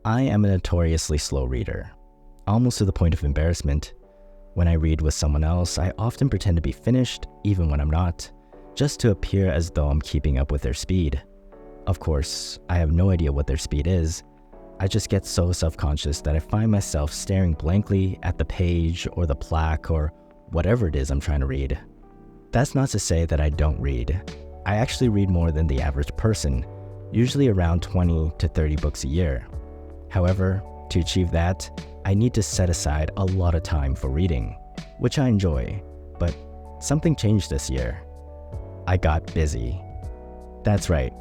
I am a notoriously slow reader, almost to the point of embarrassment. When I read with someone else, I often pretend to be finished, even when I'm not, just to appear as though I'm keeping up with their speed. Of course, I have no idea what their speed is. I just get so self-conscious that I find myself staring blankly at the page or the plaque or whatever it is I'm trying to read. That's not to say that I don't read. I actually read more than the average person, usually around 20 to 30 books a year. However, to achieve that, I need to set aside a lot of time for reading, which I enjoy, but something changed this year. I got busy. That's right.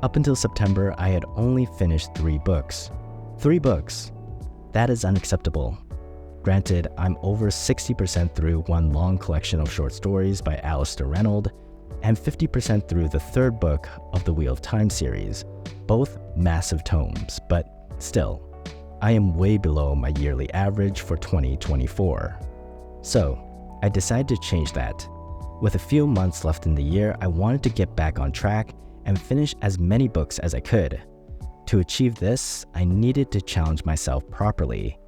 Up until September, I had only finished 3 books. 3 books. That is unacceptable. Granted, I'm over 60% through one long collection of short stories by Alistair Reynolds, and 50% through the 3rd book of the Wheel of Time series, both massive tomes, but still, I am way below my yearly average for 2024. So, I decided to change that. With a few months left in the year, I wanted to get back on track and finish as many books as I could. To achieve this, I needed to challenge myself properly.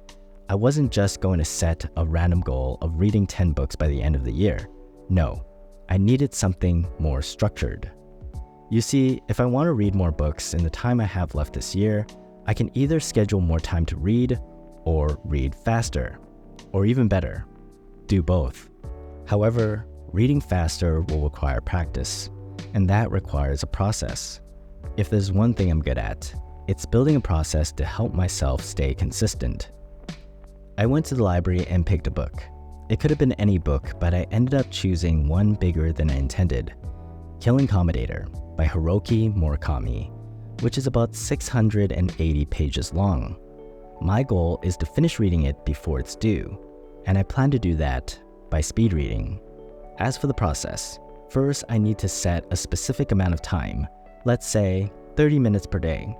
I wasn't just going to set a random goal of reading 10 books by the end of the year. No, I needed something more structured. You see, if I want to read more books in the time I have left this year, I can either schedule more time to read or read faster, or even better, do both. However, reading faster will require practice, and that requires a process. If there's one thing I'm good at, it's building a process to help myself stay consistent. I went to the library and picked a book. It could have been any book, but I ended up choosing one bigger than I intended, Killing Commendator by Haruki Murakami, which is about 680 pages long. My goal is to finish reading it before it's due, and I plan to do that by speed reading. As for the process, first I need to set a specific amount of time, let's say 30 minutes per day.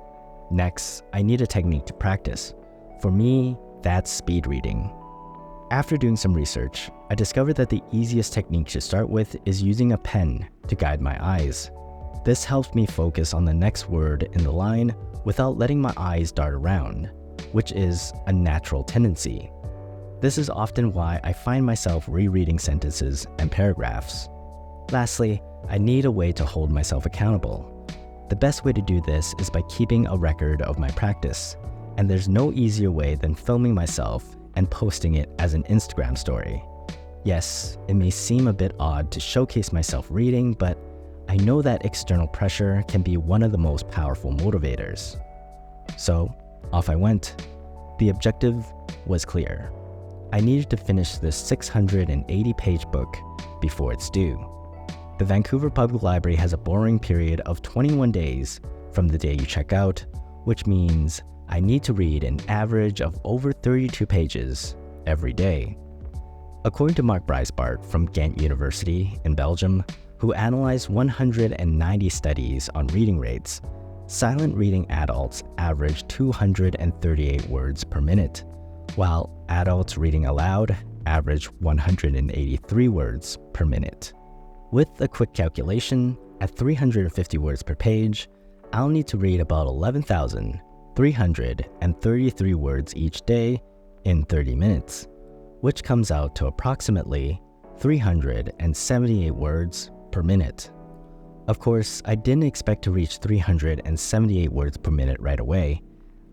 Next, I need a technique to practice. For me, that's speed reading. After doing some research, I discovered that the easiest technique to start with is using a pen to guide my eyes. This helps me focus on the next word in the line without letting my eyes dart around, which is a natural tendency. This is often why I find myself rereading sentences and paragraphs. Lastly, I need a way to hold myself accountable. The best way to do this is by keeping a record of my practice, and there's no easier way than filming myself and posting it as an Instagram story. Yes, it may seem a bit odd to showcase myself reading, but I know that external pressure can be one of the most powerful motivators. So, off I went. The objective was clear. I needed to finish this 680-page book before it's due. The Vancouver Public Library has a borrowing period of 21 days from the day you check out, which means I need to read an average of over 32 pages every day. According to Mark Breisbart from Ghent University in Belgium, who analyzed 190 studies on reading rates, silent reading adults average 238 words per minute, while adults reading aloud average 183 words per minute. With a quick calculation, at 350 words per page, I'll need to read about 11,333 words each day in 30 minutes, which comes out to approximately 378 words per minute. Of course, I didn't expect to reach 378 words per minute right away.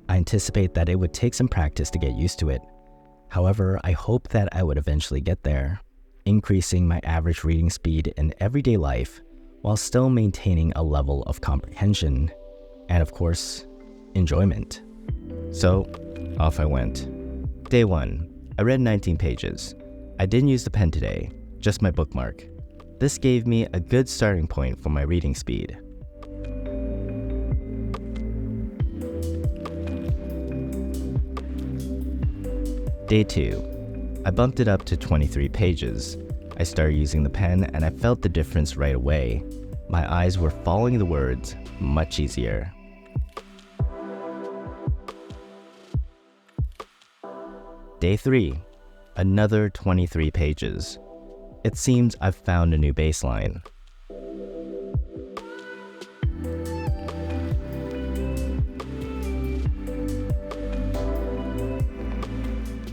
I anticipate that it would take some practice to get used to it. However, I hope that I would eventually get there, increasing my average reading speed in everyday life while still maintaining a level of comprehension and, of course, enjoyment. So, off I went. Day 1. I read 19 pages. I didn't use the pen today, just my bookmark. This gave me a good starting point for my reading speed. Day 2. I bumped it up to 23 pages. I started using the pen and I felt the difference right away. My eyes were following the words much easier. Day 3. Another 23 pages. It seems I've found a new baseline.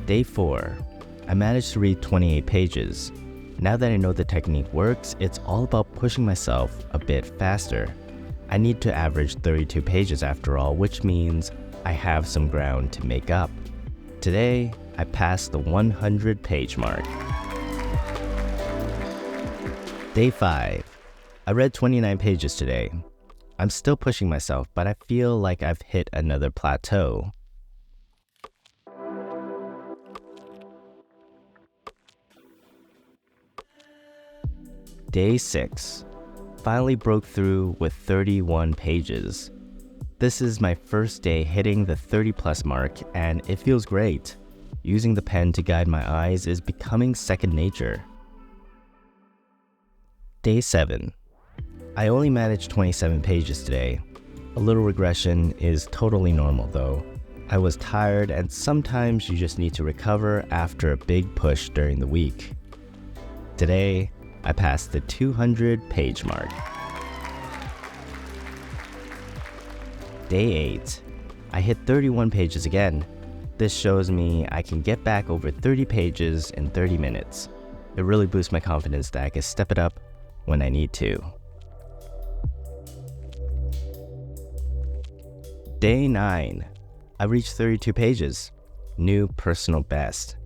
Day 4. I managed to read 28 pages. Now that I know the technique works, it's all about pushing myself a bit faster. I need to average 32 pages after all, which means I have some ground to make up. Today, I passed the 100-page mark. Day 5. I read 29 pages today. I'm still pushing myself, but I feel like I've hit another plateau. Day 6. Finally broke through with 31 pages. This is my first day hitting the 30+ mark, and it feels great. Using the pen to guide my eyes is becoming second nature. Day 7. I only managed 27 pages today. A little regression is totally normal though. I was tired, and sometimes you just need to recover after a big push during the week. Today, I passed the 200-page mark. Day 8. I hit 31 pages again. This shows me I can get back over 30 pages in 30 minutes. It really boosts my confidence that I can step it up when I need to. Day 9. I reached 32 pages. New personal best.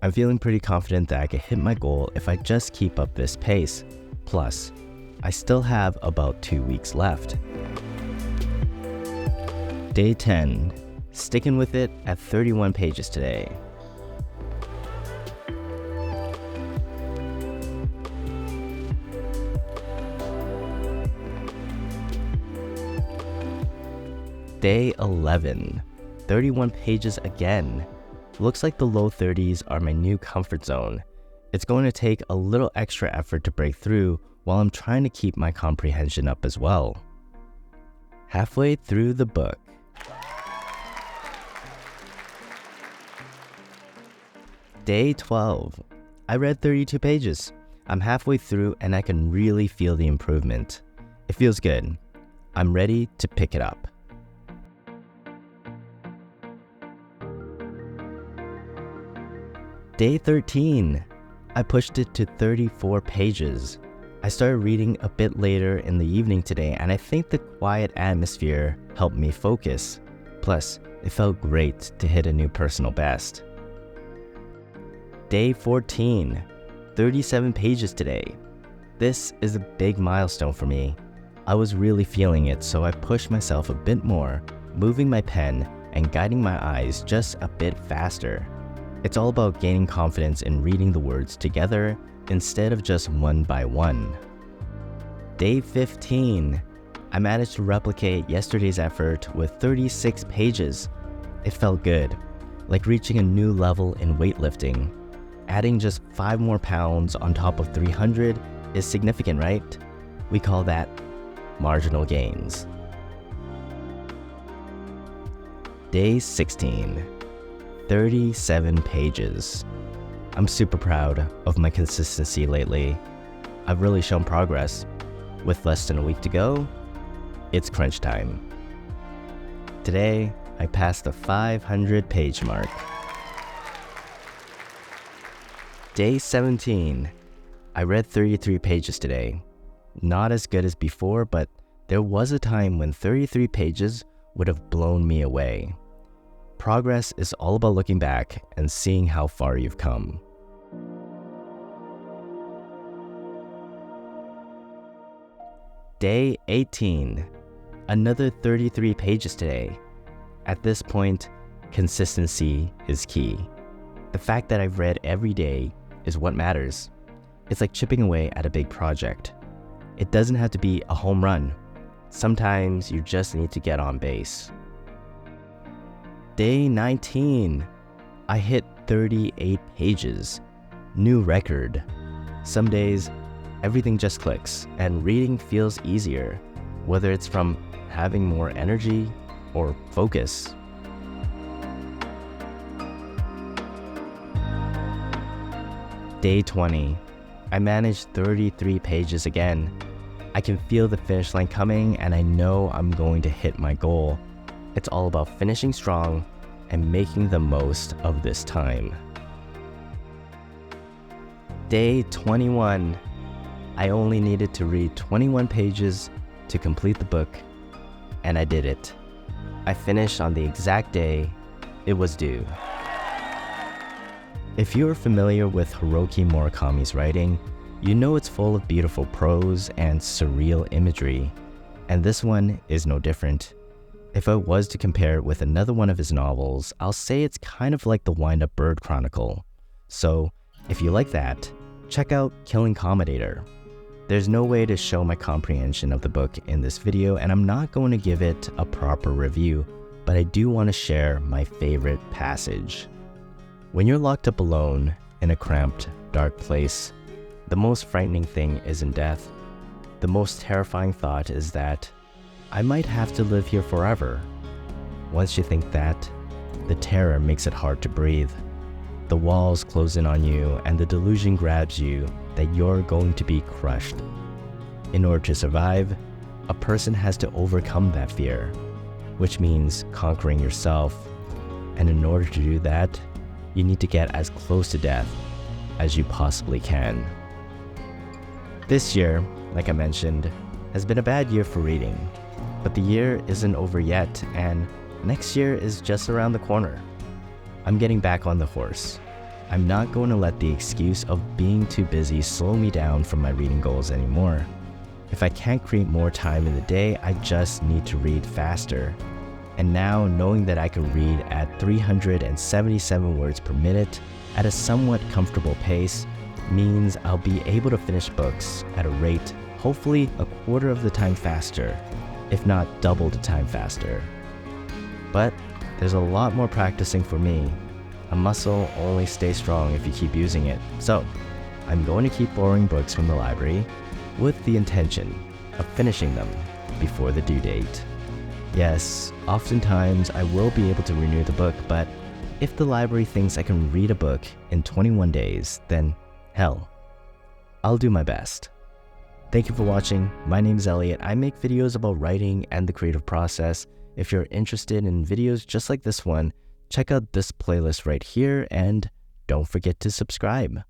I'm feeling pretty confident that I can hit my goal if I just keep up this pace. Plus, I still have about 2 weeks left. Day 10. Sticking with it at 31 pages today. Day 11. 31 pages again. Looks like the low 30s are my new comfort zone. It's going to take a little extra effort to break through while I'm trying to keep my comprehension up as well. Halfway through the book. Day 12. I read 32 pages. I'm halfway through and I can really feel the improvement. It feels good. I'm ready to pick it up. Day 13. I pushed it to 34 pages. I started reading a bit later in the evening today, and I think the quiet atmosphere helped me focus. Plus, it felt great to hit a new personal best. Day 14. 37 pages today. This is a big milestone for me. I was really feeling it, so I pushed myself a bit more, moving my pen and guiding my eyes just a bit faster. It's all about gaining confidence in reading the words together instead of just one by one. Day 15. I managed to replicate yesterday's effort with 36 pages. It felt good, like reaching a new level in weightlifting. Adding just 5 more pounds on top of 300 is significant, right? We call that marginal gains. Day 16. 37 pages. I'm super proud of my consistency lately. I've really shown progress. With less than a week to go, it's crunch time. Today, I passed the 500-page mark. Day 17. I read 33 pages today. Not as good as before, but there was a time when 33 pages would have blown me away. Progress is all about looking back and seeing how far you've come. Day 18. Another 33 pages today. At this point, consistency is key. The fact that I've read every day is what matters. It's like chipping away at a big project. It doesn't have to be a home run. Sometimes you just need to get on base. Day 19. I hit 38 pages. New record. Some days, everything just clicks and reading feels easier, whether it's from having more energy or focus. Day 20. I managed 33 pages again. I can feel the finish line coming and I know I'm going to hit my goal. It's all about finishing strong and making the most of this time. Day 21. I only needed to read 21 pages to complete the book, and I did it. I finished on the exact day it was due. If you are familiar with Haruki Murakami's writing, you know it's full of beautiful prose and surreal imagery, and this one is no different. If I was to compare it with another one of his novels, I'll say it's kind of like the Wind-Up Bird Chronicle. So, if you like that, check out Killing Commodore. There's no way to show my comprehension of the book in this video, and I'm not going to give it a proper review, but I do want to share my favorite passage. When you're locked up alone in a cramped, dark place, the most frightening thing isn't death. The most terrifying thought is that I might have to live here forever. Once you think that, the terror makes it hard to breathe. The walls close in on you, and the delusion grabs you that you're going to be crushed. In order to survive, a person has to overcome that fear, which means conquering yourself. And in order to do that, you need to get as close to death as you possibly can. This year, like I mentioned, has been a bad year for reading, but the year isn't over yet, and next year is just around the corner. I'm getting back on the horse. I'm not going to let the excuse of being too busy slow me down from my reading goals anymore. If I can't create more time in the day, I just need to read faster. And now, knowing that I can read at 377 words per minute at a somewhat comfortable pace means I'll be able to finish books at a rate hopefully a quarter of the time faster, if not double the time faster. But there's a lot more practicing for me. A muscle only stays strong if you keep using it. So, I'm going to keep borrowing books from the library with the intention of finishing them before the due date. Yes, oftentimes I will be able to renew the book, but if the library thinks I can read a book in 21 days, then hell, I'll do my best. Thank you for watching. My name is Elliot. I make videos about writing and the creative process. If you're interested in videos just like this one, check out this playlist right here, and don't forget to subscribe.